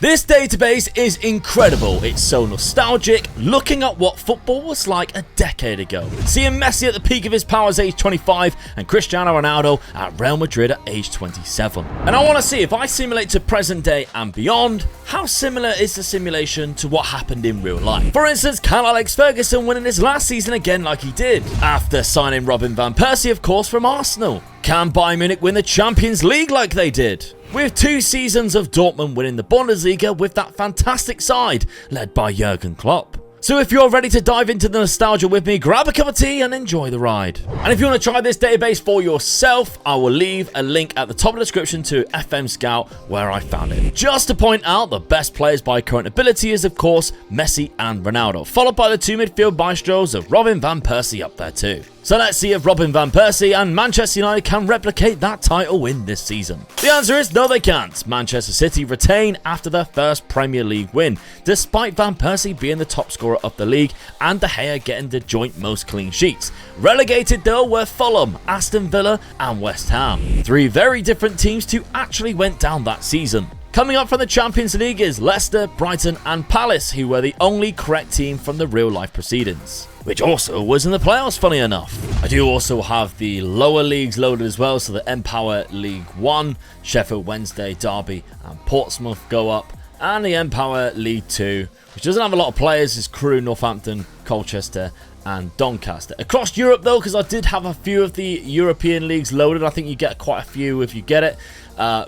This database is incredible. It's so nostalgic, looking at what football was like a decade ago. Seeing Messi at the peak of his powers age 25 and Cristiano Ronaldo at Real Madrid at age 27. And I want to see, if I simulate to present day and beyond, how similar is the simulation to what happened in real life? For instance, can Alex Ferguson win in his last season again like he did, after signing Robin van Persie, of course, from Arsenal? Can Bayern Munich win the Champions League like they did? With 2 seasons of Dortmund winning the Bundesliga with that fantastic side led by Jurgen Klopp. So if you're ready to dive into the nostalgia with me, grab a cup of tea and enjoy the ride. And if you want to try this database for yourself, I will leave a link at the top of the description to FM Scout where I found it. Just to point out, the best players by current ability is of course Messi and Ronaldo, followed by the 2 midfield maestros of Robin van Persie up there too. So let's see if Robin van Persie and Manchester United can replicate that title win this season. The answer is no, they can't. Manchester City retain after their first Premier League win, despite Van Persie being the top scorer of the league and De Gea getting the joint most clean sheets. Relegated though were Fulham, Aston Villa and West Ham. 3 very different teams who actually went down that season. Coming up from the Champions League is Leicester, Brighton and Palace, who were the only correct team from the real life proceedings, which also was in the playoffs, funny enough. I do also have the lower leagues loaded as well, so the Empower League 1, Sheffield Wednesday, Derby and Portsmouth go up, and the Empower League 2, which doesn't have a lot of players, is Crewe, Northampton, Colchester and Doncaster. Across Europe though, because I did have a few of the European leagues loaded, I think you get quite a few if you get it.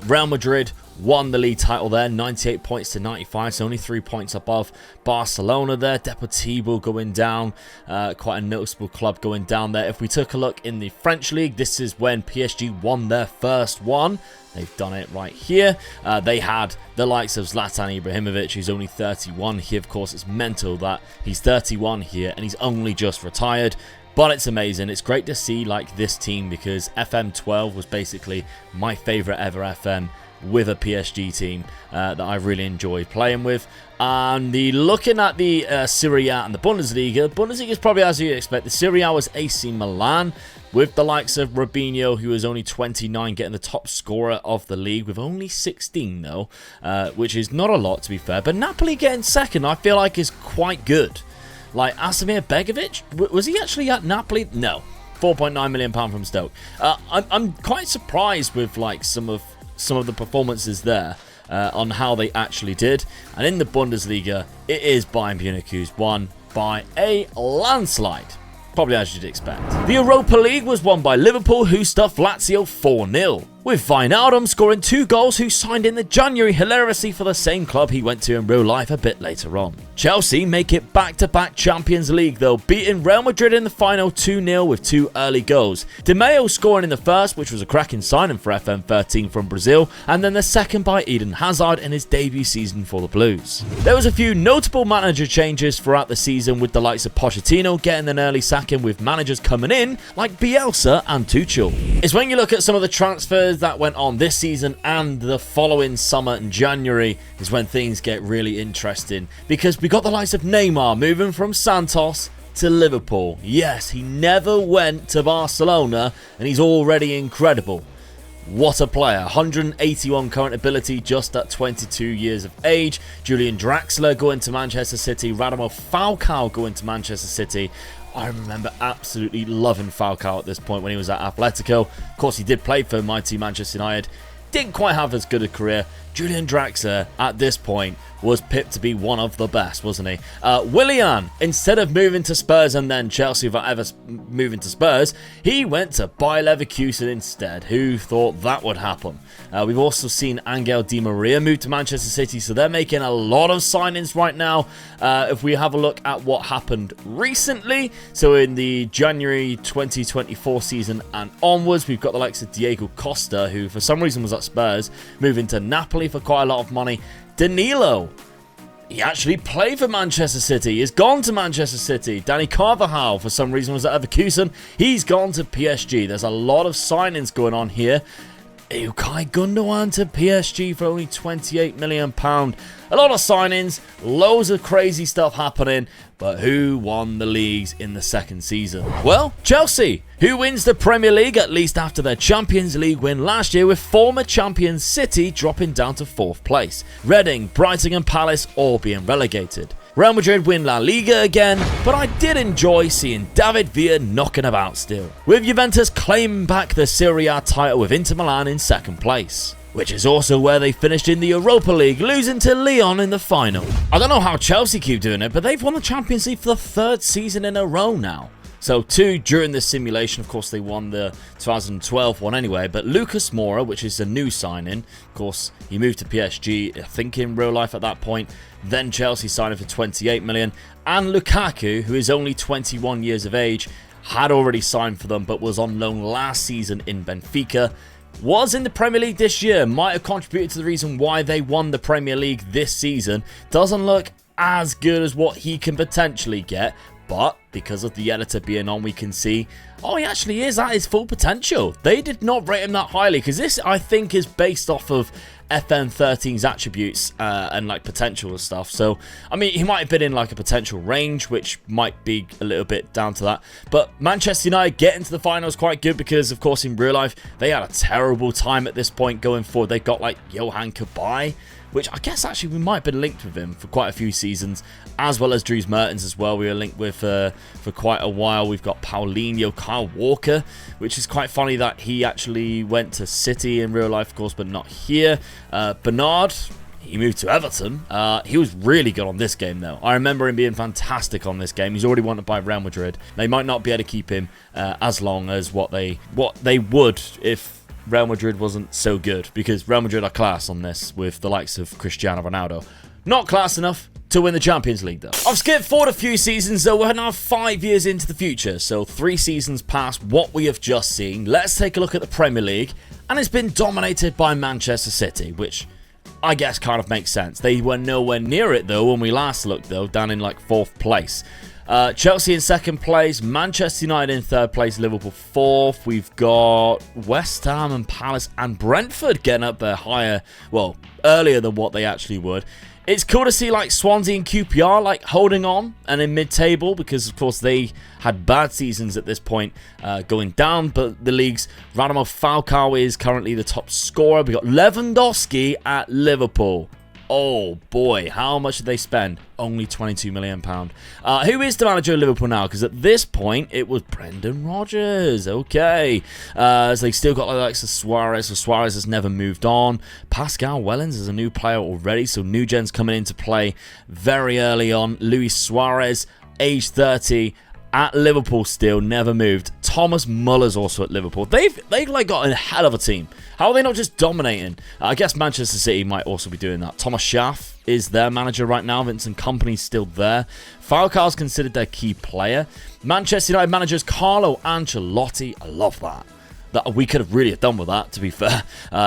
Real Madrid won the league title there, 98 points to 95, so only 3 points above Barcelona there. Deportivo going down, quite a noticeable club going down there. If we took a look in the French league, this is when PSG won their first one. They've done it right here. They had the likes of Zlatan Ibrahimovic, who's only 31. He, of course, it's mental that he's 31 here and he's only just retired. But it's amazing. It's great to see like this team, because FM12 was basically my favorite ever FM with a PSG team that I really enjoyed playing with. And looking at the Serie A and the Bundesliga is probably as you expect. The Serie A was AC Milan, with the likes of Robinho, who was only 29, getting the top scorer of the league with only 16 though, which is not a lot to be fair. But Napoli getting second, I feel like is quite good. Like Asimir Begovic, was he actually at Napoli? No, £4.9 million from Stoke. I'm quite surprised with like some of the performances there on how they actually did. And in the Bundesliga, it is Bayern Munich who's won by a landslide, probably as you'd expect. The Europa League was won by Liverpool, who stuffed Lazio 4-0. With Wijnaldum scoring 2 goals, who signed in the January hilariously for the same club he went to in real life a bit later on. Chelsea make it back-to-back Champions League though, beating Real Madrid in the final 2-0 with 2 early goals. Di Maio scoring in the first, which was a cracking signing for FM13 from Brazil, and then the second by Eden Hazard in his debut season for the Blues. There was a few notable manager changes throughout the season, with the likes of Pochettino getting an early sacking, with managers coming in like Bielsa and Tuchel. It's when you look at some of the transfers that went on this season and the following summer and January is when things get really interesting, because we got the likes of Neymar moving from Santos to Liverpool. Yes, he never went to Barcelona and he's already incredible. What a player. 181 current ability just at 22 years of age. Julian Draxler going to Manchester City. Radamel Falcao going to Manchester City. I remember absolutely loving Falcao at this point when he was at Atletico. Of course, he did play for mighty Manchester United. Didn't quite have as good a career. Julian Draxler, at this point, was picked to be one of the best, wasn't he? Willian, instead of moving to Spurs and then Chelsea without ever moving to Spurs, he went to Bayer Leverkusen instead. Who thought that would happen? We've also seen Angel Di Maria move to Manchester City, so they're making a lot of signings right now. If we have a look at what happened recently, so in the January 2024 season and onwards, we've got the likes of Diego Costa, who for some reason was at Spurs, moving to Napoli for quite a lot of money. Danilo, he actually played for Manchester City. He's gone to Manchester City. Danny Carvajal, for some reason, was at Leverkusen. He's gone to PSG. There's a lot of signings going on here. Ilkay Gundogan to PSG for only £28 million. A lot of signings, loads of crazy stuff happening, but who won the leagues in the second season? Well, Chelsea, who wins the Premier League, at least after their Champions League win last year, with former champion City dropping down to 4th place. Reading, Brighton and Palace all being relegated. Real Madrid win La Liga again, but I did enjoy seeing David Villa knocking about still, with Juventus claiming back the Serie A title with Inter Milan in 2nd place, which is also where they finished in the Europa League, losing to Lyon in the final. I don't know how Chelsea keep doing it, but they've won the Champions League for the 3rd season in a row now. So 2 during this simulation. Of course, they won the 2012 one anyway. But Lucas Moura, which is a new signing, of course, he moved to PSG, I think in real life at that point. Then Chelsea signed him for 28 million. And Lukaku, who is only 21 years of age, had already signed for them, but was on loan last season in Benfica. Was in the Premier League this year, might have contributed to the reason why they won the Premier League this season. Doesn't look as good as what he can potentially get. But because of the editor being on, we can see, oh, he actually is at his full potential. They did not rate him that highly, because this, I think, is based off of FN13's attributes and like potential and stuff. So, I mean, he might have been in like a potential range, which might be a little bit down to that. But Manchester United getting to the finals quite good because, of course, in real life, they had a terrible time at this point going forward. They got like Johan Kabay, which I guess actually we might have been linked with him for quite a few seasons, as well as Dries Mertens as well. We were linked with for quite a while. We've got Paulinho, Kyle Walker, which is quite funny that he actually went to City in real life, of course, but not here. Bernard, he moved to Everton. He was really good on this game, though. I remember him being fantastic on this game. He's already wanted by Real Madrid. They might not be able to keep him as long as what they would if Real Madrid wasn't so good, because Real Madrid are class on this with the likes of Cristiano Ronaldo. Not class enough to win the Champions League, though. I've skipped forward a few seasons, though. We're now 5 years into the future, so 3 seasons past what we have just seen. Let's take a look at the Premier League, and it's been dominated by Manchester City, which I guess kind of makes sense. They were nowhere near it, though, when we last looked, though, down in like 4th place. Chelsea in 2nd place, Manchester United in 3rd place, Liverpool 4th. We've got West Ham and Palace and Brentford getting up there higher, well, earlier than what they actually would. It's cool to see like Swansea and QPR like holding on and in mid-table, because of course they had bad seasons at this point going down, but the league's Radamel Falcao is currently the top scorer. We got Lewandowski at Liverpool. Oh boy, how much did they spend? Only £22 million. Who is the manager of Liverpool now? Because at this point, it was Brendan Rodgers. Okay. So they still got like Suarez. So Suarez has never moved on. Pascal Wellens is a new player already. So new gen's coming into play very early on. Luis Suarez, age 30. At Liverpool still, never moved. Thomas Muller's also at Liverpool. They've like got a hell of a team. How are they not just dominating? I guess Manchester City might also be doing that. Thomas Schaff is their manager right now. Vincent Kompany's still there. Falcao's considered their key player. Manchester United managers Carlo Ancelotti. I love that. We could have really done with that, to be fair,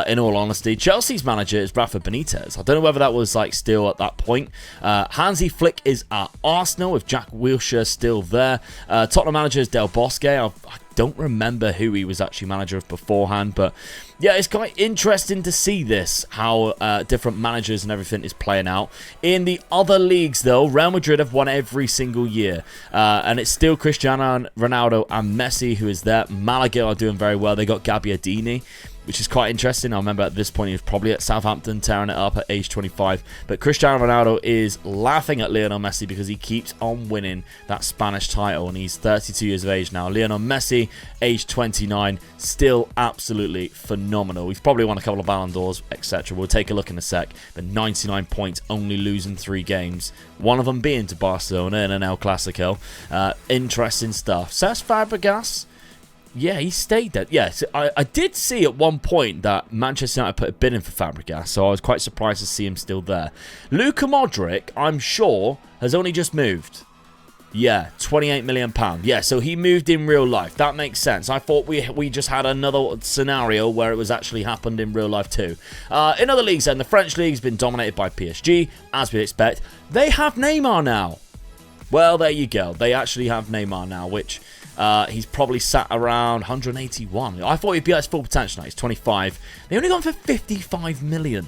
in all honesty. Chelsea's manager is Rafa Benitez. I don't know whether that was like still at that point. Hansi Flick is at Arsenal with Jack Wilshere still there. Tottenham manager is Del Bosque. I don't remember who he was actually manager of beforehand, but yeah, it's quite interesting to see this, how different managers and everything is playing out. In the other leagues, though, Real Madrid have won every single year, and it's still Cristiano Ronaldo and Messi who is there. Malaga are doing very well. They got Gabbiadini, which is quite interesting. I remember at this point he was probably at Southampton tearing it up at age 25. But Cristiano Ronaldo is laughing at Lionel Messi because he keeps on winning that Spanish title, and he's 32 years of age now. Lionel Messi, age 29, still absolutely phenomenal. He's probably won a couple of Ballon d'Ors, etc. We'll take a look in a sec. But 99 points, only losing 3 games. One of them being to Barcelona in an El Clasico. Interesting stuff. Cesc Fabregas, yeah, he stayed there. Yes, I did see at one point that Manchester United put a bid in for Fabregas, so I was quite surprised to see him still there. Luka Modric, I'm sure, has only just moved. Yeah, £28 million. Yeah, so he moved in real life. That makes sense. I thought we just had another scenario where it was actually happened in real life too. In other leagues then, the French league's been dominated by PSG, as we'd expect. They have Neymar now. Well, there you go. They actually have Neymar now, which He's probably sat around 181. I thought he'd be at his full potential now. He's 25. They only gone for 55 million.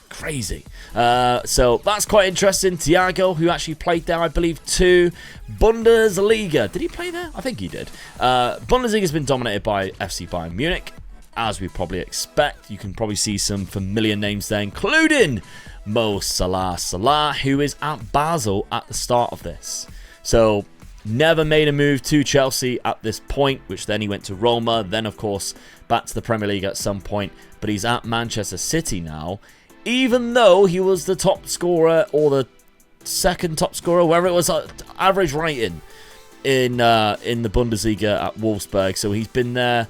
Crazy. So that's quite interesting. Thiago, who actually played there, I believe, too. Bundesliga. Did he play there? I think he did. Bundesliga has been dominated by FC Bayern Munich, as we probably expect. You can probably see some familiar names there, including Mo Salah, who is at Basel at the start of this. So never made a move to Chelsea at this point, which then he went to Roma, then of course back to the Premier League at some point, but he's at Manchester City now, even though he was the top scorer or the second top scorer, wherever it was, average rating in the Bundesliga at Wolfsburg. So he's been there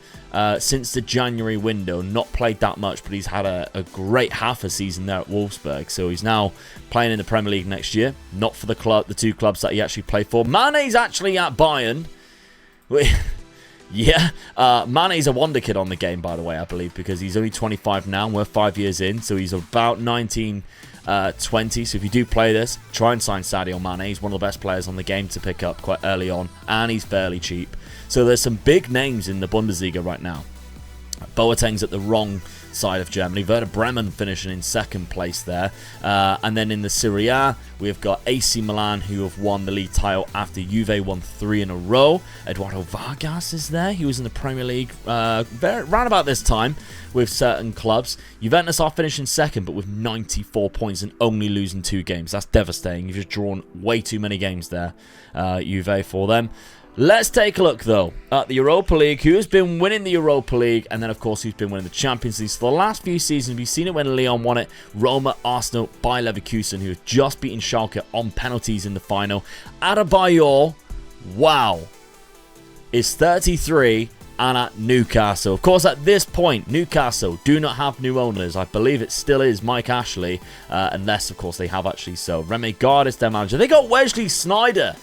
since the January window, not played that much, but he's had a great half a season there at Wolfsburg. So he's now playing in the Premier League next year, not for the two clubs that he actually played for. Mane's actually at Bayern. Yeah, Mane's a wonder kid on the game, by the way, I believe, because he's only 25 now, and we're 5 years in, so he's about 19, 20. So if you do play this, try and sign Sadio Mane. He's one of the best players on the game to pick up quite early on, and he's fairly cheap. So there's some big names in the Bundesliga right now. Boateng's at the wrong side of Germany. Werder Bremen finishing in second place there. And then in the Serie A, we've got AC Milan, who have won the league title after Juve won 3 in a row. Eduardo Vargas is there. He was in the Premier League around about this time with certain clubs. Juventus are finishing second, but with 94 points and only losing 2 games. That's devastating. You've just drawn way too many games there, Juve, for them. Let's take a look, though, at the Europa League. Who has been winning the Europa League, and then, of course, who's been winning the Champions League. So the last few seasons, we've seen it when Lyon won it. Roma, Arsenal, Bayer Leverkusen, who have just beaten Schalke on penalties in the final. Adebayor, wow, is 33 and at Newcastle. Of course, at this point, Newcastle do not have new owners. I believe it still is Mike Ashley, unless, of course, they have actually so. Remy Gard is their manager. They got Wesley Sneijder.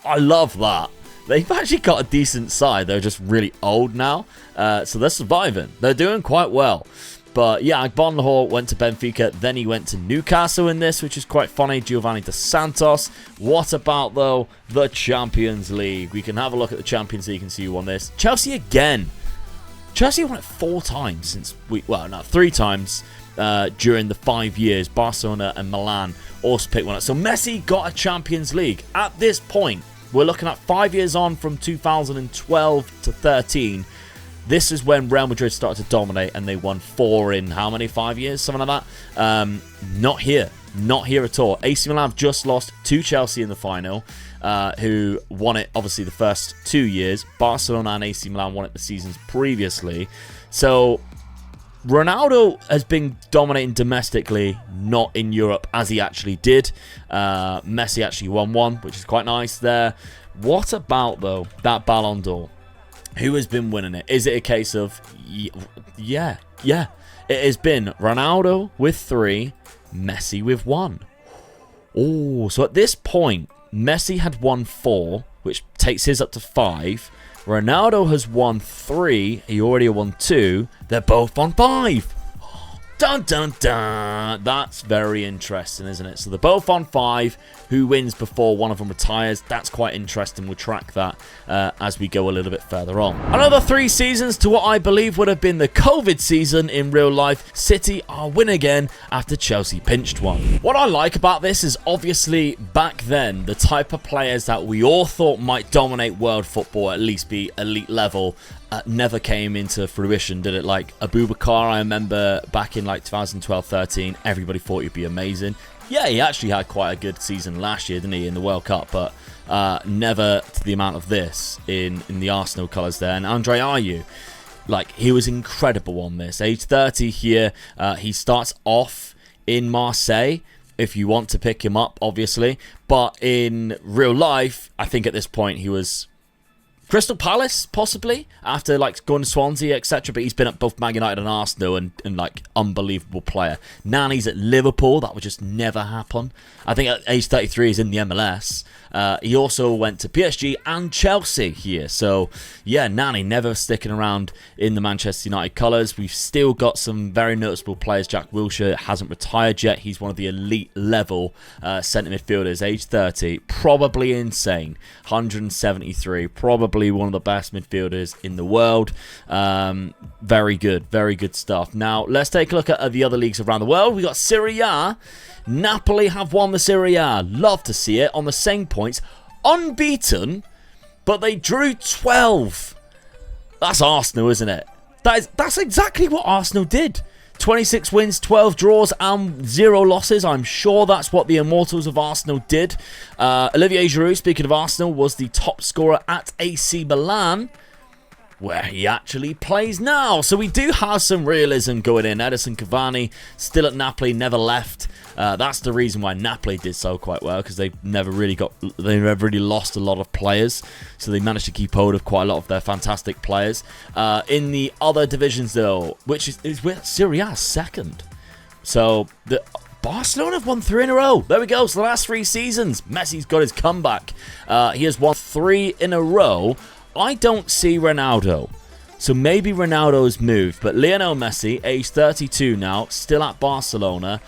I love that. They've actually got a decent side. They're just really old now. So they're surviving. They're doing quite well. But yeah, Agbonlahor went to Benfica. Then he went to Newcastle in this, which is quite funny. Giovanni Dos Santos. What about, though, the Champions League? We can have a look at the Champions League and see who won this. Chelsea again. Chelsea won it 4 times since well, no, 3 times during the 5 years. Barcelona and Milan also picked one up. So Messi got a Champions League. At this point, we're looking at 5 years on from 2012 to 13. This is when Real Madrid started to dominate, and they won 4 in how many? 5 years? Something like that. Not here. Not here at all. AC Milan have just lost to Chelsea in the final, who won it, obviously, the first 2 years. Barcelona and AC Milan won it the seasons previously. So Ronaldo has been dominating domestically, not in Europe, as he actually did. Messi actually won 1, which is quite nice there. What about, though, that Ballon d'Or? Who has been winning it? Is it a case of... Yeah. It has been Ronaldo with 3, Messi with 1. Oh, so at this point, Messi had won 4, which takes his up to 5. Ronaldo has won 3. He already won 2. They're both on 5. Dun, dun, dun. That's very interesting, isn't it? So they're both on 5. Who wins before one of them retires? That's quite interesting. We'll track that as we go a little bit further on. Another 3 seasons to what I believe would have been the COVID season in real life. City are win again after Chelsea pinched one. What I like about this is obviously back then, the type of players that we all thought might dominate world football, at least be elite level, never came into fruition, did it? Like Abubakar, I remember back in like 2012-13, everybody thought he'd be amazing. Yeah, he actually had quite a good season last year, didn't he, in the World Cup, but never to the amount of this in the Arsenal colours there. And Andre Ayew, like, he was incredible on this. Age 30 here, he starts off in Marseille, if you want to pick him up, obviously. But in real life, I think at this point he was Crystal Palace, possibly, after like going to Swansea, etc. But he's been at both Man United and Arsenal, and like unbelievable player. Nani's at Liverpool. That would just never happen. I think at age 33 he's in the MLS. He also went to PSG and Chelsea here. So yeah, Nani never sticking around in the Manchester United colours. We've still got some very noticeable players. Jack Wilshere hasn't retired yet. He's one of the elite level centre midfielders. Age 30, probably insane. 173, probably probably one of the best midfielders in the world. Very good stuff. Now, let's take a look at the other leagues around the world. We got Serie A. Napoli have won the Serie A. Love to see it on the same points. Unbeaten, but they drew 12. That's Arsenal, isn't it? That's exactly what Arsenal did. 26 wins, 12 draws, and 0 losses. I'm sure that's what the Immortals of Arsenal did. Olivier Giroud, speaking of Arsenal, was the top scorer at AC Milan, where he actually plays now. So we do have some realism going in. Edison Cavani, still at Napoli, never left. That's the reason why Napoli did so quite well, because they never really lost a lot of players, so they managed to keep hold of quite a lot of their fantastic players. In the other divisions, though, which is where Serie A is second, so Barcelona have won 3 in a row. There we go. So the last 3 seasons, Messi's got his comeback. He has won 3 in a row. I don't see Ronaldo. So maybe Ronaldo's moved, but Lionel Messi, age 32 now, still at Barcelona.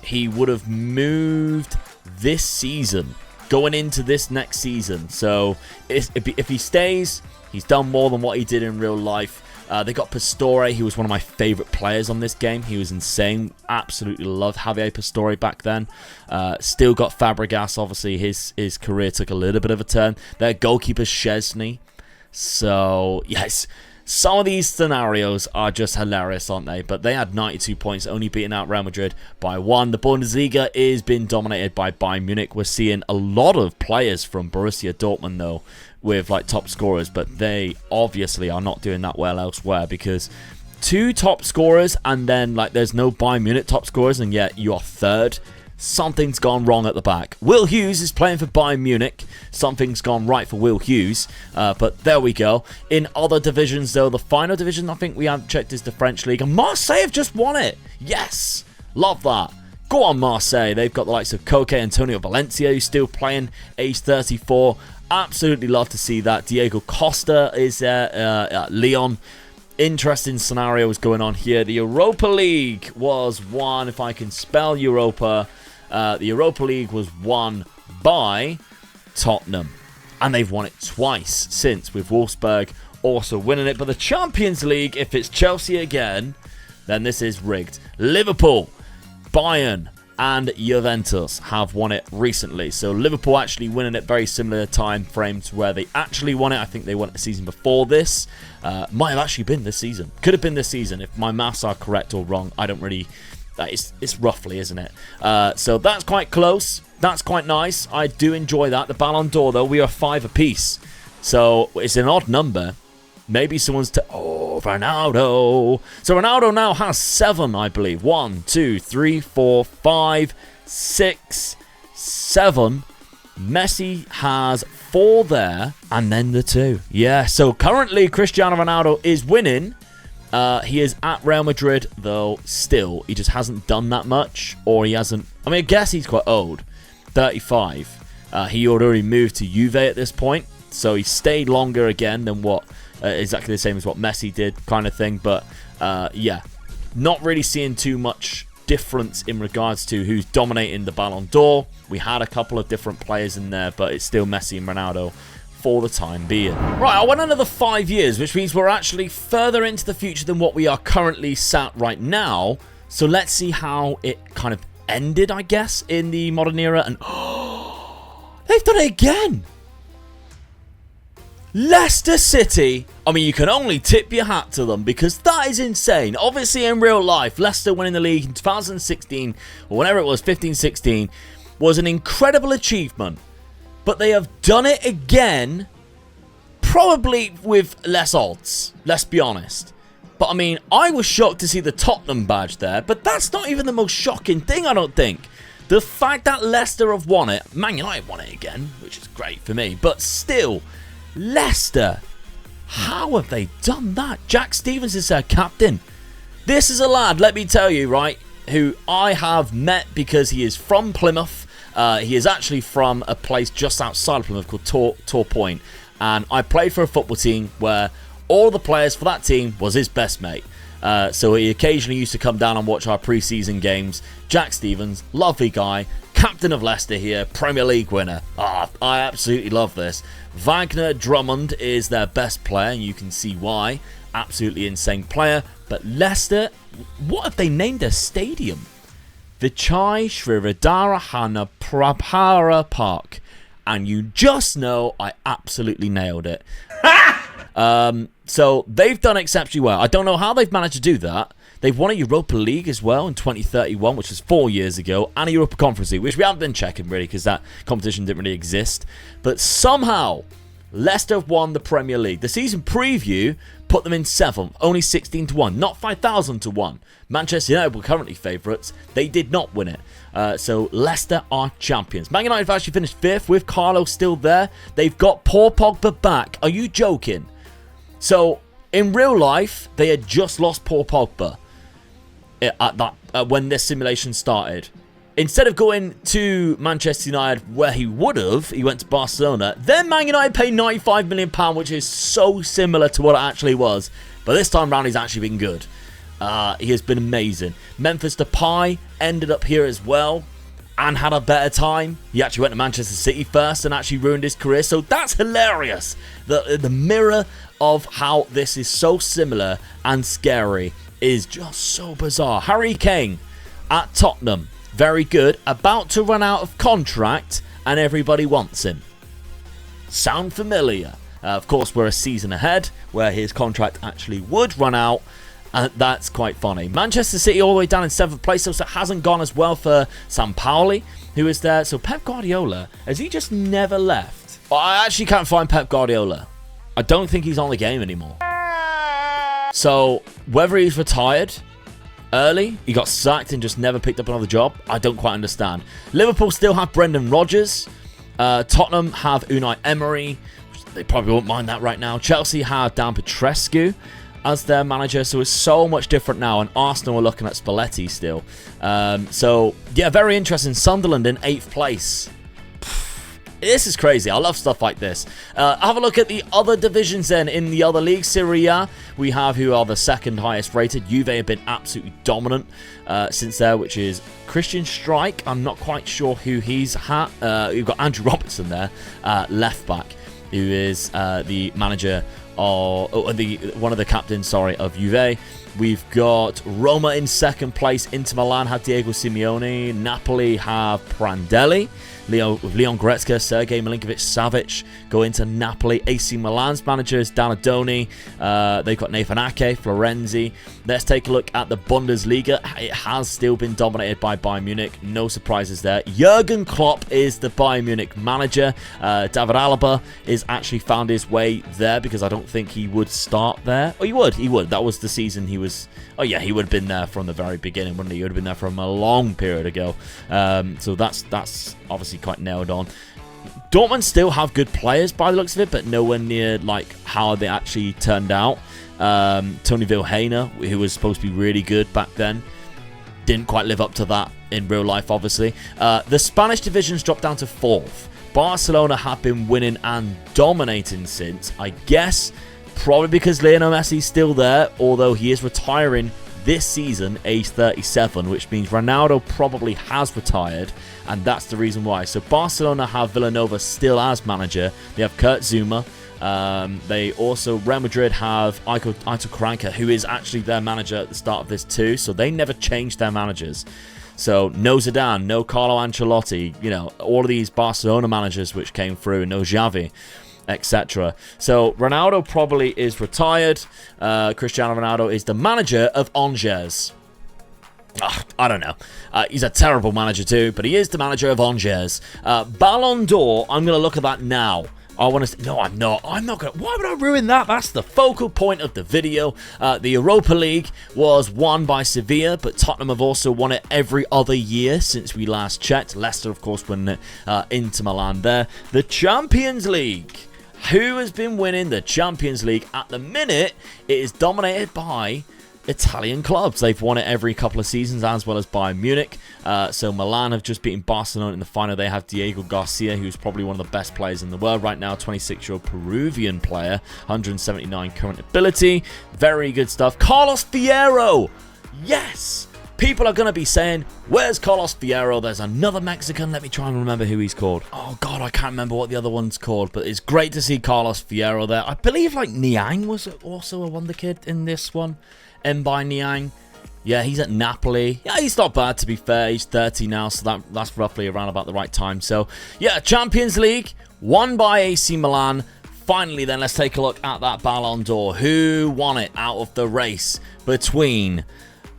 He would have moved this season, going into this next season. So if he stays, he's done more than what he did in real life. They got Pastore. He was one of my favourite players on this game. He was insane. Absolutely loved Javier Pastore back then. Still got Fabregas. Obviously, his career took a little bit of a turn. Their goalkeeper, Szczesny. So, yes, some of these scenarios are just hilarious, aren't they? But they had 92 points, only beating out Real Madrid by 1. The Bundesliga is being dominated by Bayern Munich. We're seeing a lot of players from Borussia Dortmund, though, with like top scorers, but they obviously are not doing that well elsewhere, because 2 top scorers and then like there's no Bayern Munich top scorers, and yet you are third. Something's gone wrong at the back. Will Hughes is playing for Bayern Munich. Something's gone right for Will Hughes. But there we go. In other divisions, though, the final division I think we have checked is the French League. And Marseille have just won it. Yes. Love that. Go on, Marseille. They've got the likes of Koke, Antonio Valencia, who's still playing, age 34. Absolutely love to see that. Diego Costa is there at Lyon. Interesting scenarios going on here. The Europa League was won, if I can spell Europa, the Europa League was won by Tottenham. And they've won it twice since, with Wolfsburg also winning it. But the Champions League, if it's Chelsea again, then this is rigged. Liverpool, Bayern, and Juventus have won it recently. So Liverpool actually winning it very similar time frame to where they actually won it. I think they won it the season before this. Might have actually been this season. Could have been this season if my maths are correct or wrong. I don't really... It's roughly, isn't it? So that's quite close. That's quite nice. I do enjoy that. The Ballon d'Or, though, we are 5 apiece. So it's an odd number. Maybe someone's Ronaldo. So Ronaldo now has 7, I believe. 1, 2, 3, 4, 5, 6, 7. Messi has 4 there, and then the 2. Yeah, so currently Cristiano Ronaldo is winning. He is at Real Madrid, though, still. He just hasn't done that much, or he hasn't... I mean, I guess he's quite old. 35. He already moved to Juve at this point, so he stayed longer again than what... exactly the same as what Messi did, kind of thing. But, yeah, not really seeing too much difference in regards to who's dominating the Ballon d'Or. We had a couple of different players in there, but it's still Messi and Ronaldo for the time being. Right, I went another 5 years, which means we're actually further into the future than what we are currently sat right now. So let's see how it kind of ended, I guess, in the modern era. And they've done it again. Leicester City, I mean, you can only tip your hat to them, because that is insane. Obviously, in real life, Leicester winning the league in 2016, or whenever it was, 15-16, was an incredible achievement. But they have done it again, probably with less odds, let's be honest. But, I mean, I was shocked to see the Tottenham badge there, but that's not even the most shocking thing, I don't think. The fact that Leicester have won it, Man United won it again, which is great for me, but still... Leicester, how have they done that? Jack Stevens is their captain. This is a lad, let me tell you, right, who I have met because he is from Plymouth. He is actually from a place just outside of Plymouth called Tor Point. And I played for a football team where all the players for that team was his best mate. So he occasionally used to come down and watch our pre-season games. Jack Stevens, lovely guy, captain of Leicester here, Premier League winner. I absolutely love this. Wagner Drummond is their best player, and you can see why. Absolutely insane player. But Leicester, what have they named their stadium? Vichai Srividara Prabhara Park. And you just know I absolutely nailed it. So they've done exceptionally well. I don't know how they've managed to do that. They've won a Europa League as well in 2031, which was 4 years ago, and a Europa Conference League, which we haven't been checking really because that competition didn't really exist. But somehow, Leicester have won the Premier League. The season preview put them in 7th, only 16-1, not 5,000-1. Manchester United were currently favourites. They did not win it. So Leicester are champions. Man United have actually finished 5th with Carlo still there. They've got Paul Pogba back. Are you joking? So in real life, they had just lost Paul Pogba when this simulation started. Instead of going to Manchester United where he would have, he went to Barcelona. Then Man United paid £95 million, which is so similar to what it actually was. But this time round, he's actually been good. He has been amazing. Memphis Depay ended up here as well and had a better time. He actually went to Manchester City first and actually ruined his career. So that's hilarious. The mirror of how this is so similar and scary is just so bizarre. Harry Kane at Tottenham. Very good. About to run out of contract and everybody wants him. Sound familiar? Of course, we're a season ahead where his contract actually would run out. And that's quite funny. Manchester City all the way down in 7th place. So it hasn't gone as well for Sampaoli, who is there. So Pep Guardiola, has he just never left? Well, I actually can't find Pep Guardiola. I don't think he's on the game anymore. So whether he's retired early, he got sacked and just never picked up another job, I don't quite understand. Liverpool still have Brendan Rodgers. Tottenham have Unai Emery. They probably won't mind that right now. Chelsea have Dan Petrescu as their manager, so it's so much different now, and Arsenal are looking at Spalletti still. So yeah, very interesting. Sunderland in 8th place. This is crazy. I love stuff like this. Have a look at the other divisions then. In the other league, Serie A, we have who are the second highest rated. Juve have been absolutely dominant since there, which is Christian Streich. I'm not quite sure who he's had. You've got Andrew Robertson there, left back, who is the manager of one of the captains, of Juve. We've got Roma in 2nd place. Inter Milan have Diego Simeone. Napoli have Prandelli. Leon Goretzka, Sergei Milinkovic-Savic go into Napoli. AC Milan's manager is Donadoni. They've got Nathan Ake, Florenzi. Let's take a look at the Bundesliga. It has still been dominated by Bayern Munich. No surprises there. Jurgen Klopp is the Bayern Munich manager. David Alaba is actually found his way there because I don't think he would start there. Oh, he would. That was the season he was... Oh, yeah, he would have been there from the very beginning, wouldn't he? He would have been there from a long period ago. So that's obviously quite nailed on. Dortmund still have good players by the looks of it, but nowhere near like how they actually turned out. Tony Vilhena, who was supposed to be really good back then, didn't quite live up to that in real life, obviously. The Spanish divisions dropped down to 4th. Barcelona have been winning and dominating since, I guess, probably because Lionel Messi's still there, although he is retiring this season, age 37, which means Ronaldo probably has retired, and that's the reason why. So Barcelona have Villanova still as manager. They have Kurt Zouma. They also, Real Madrid have Aitor Karanka, who is actually their manager at the start of this too, so they never changed their managers. So no Zidane, no Carlo Ancelotti, all of these Barcelona managers which came through, no Xavi, etc. So Ronaldo probably is retired. Cristiano Ronaldo is the manager of Angers. I don't know. He's a terrible manager too, but he is the manager of Angers. Ballon d'Or, I'm going to look at that now. I want to... No, I'm not. I'm not going to... Why would I ruin that? That's the focal point of the video. The Europa League was won by Sevilla, but Tottenham have also won it every other year since we last checked. Leicester, of course, won Inter Milan there. The Champions League. Who has been winning the Champions League? At the minute, it is dominated by Italian clubs. They've won it every couple of seasons, as well as Bayern Munich. So Milan have just beaten Barcelona in the final. They have Diego Garcia, who's probably one of the best players in the world right now. 26-year-old Peruvian player, 179 current ability. Very good stuff. Carlos Fierro! Yes! people are going to be saying, where's Carlos Fierro? There's another Mexican. Let me try and remember who he's called. Oh, God, I can't remember what the other one's called, but it's great to see Carlos Fierro there. I believe, like, Niang was also a wonder kid in this one. Mbai Niang. Yeah, he's at Napoli. Yeah, he's not bad, to be fair. He's 30 now, so that's roughly around about the right time. So, yeah, Champions League, won by AC Milan. Finally, then, let's take a look at that Ballon d'Or. Who won it out of the race between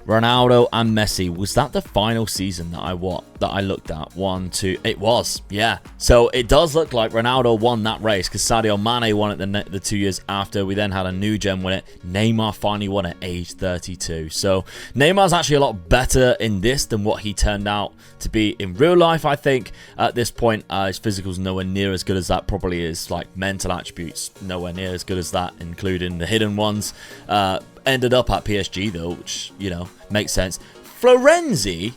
Ronaldo and Messi? Was that the final season that I looked at? 1, 2. It was, yeah. So it does look like Ronaldo won that race because Sadio Mane won it the 2 years after. We then had a new gen win it. Neymar finally won at age 32. So Neymar's actually a lot better in this than what he turned out to be in real life. I think at this point his physical's nowhere near as good as that. Probably his like mental attributes nowhere near as good as that, including the hidden ones. Ended up at PSG though, which, you know, makes sense. Florenzi,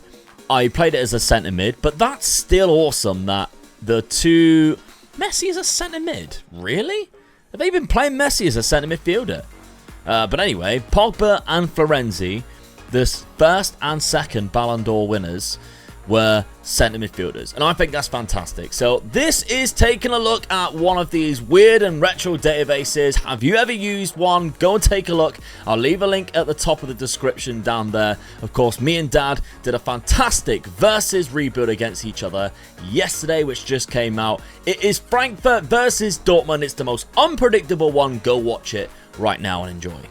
I played it as a centre mid, but that's still awesome that the two... Messi is a centre mid? Really? Have they been playing Messi as a centre midfielder? But anyway, Pogba and Florenzi, the first and second Ballon d'Or winners, were centre midfielders, and I think that's fantastic. So this is taking a look at one of these weird and retro databases. Have you ever used one? Go and take a look. I'll leave a link at the top of the description down there. Of course, me and Dad did a fantastic versus rebuild against each other yesterday, which just came out. It is Frankfurt versus Dortmund. It's the most unpredictable one. Go watch it right now and enjoy.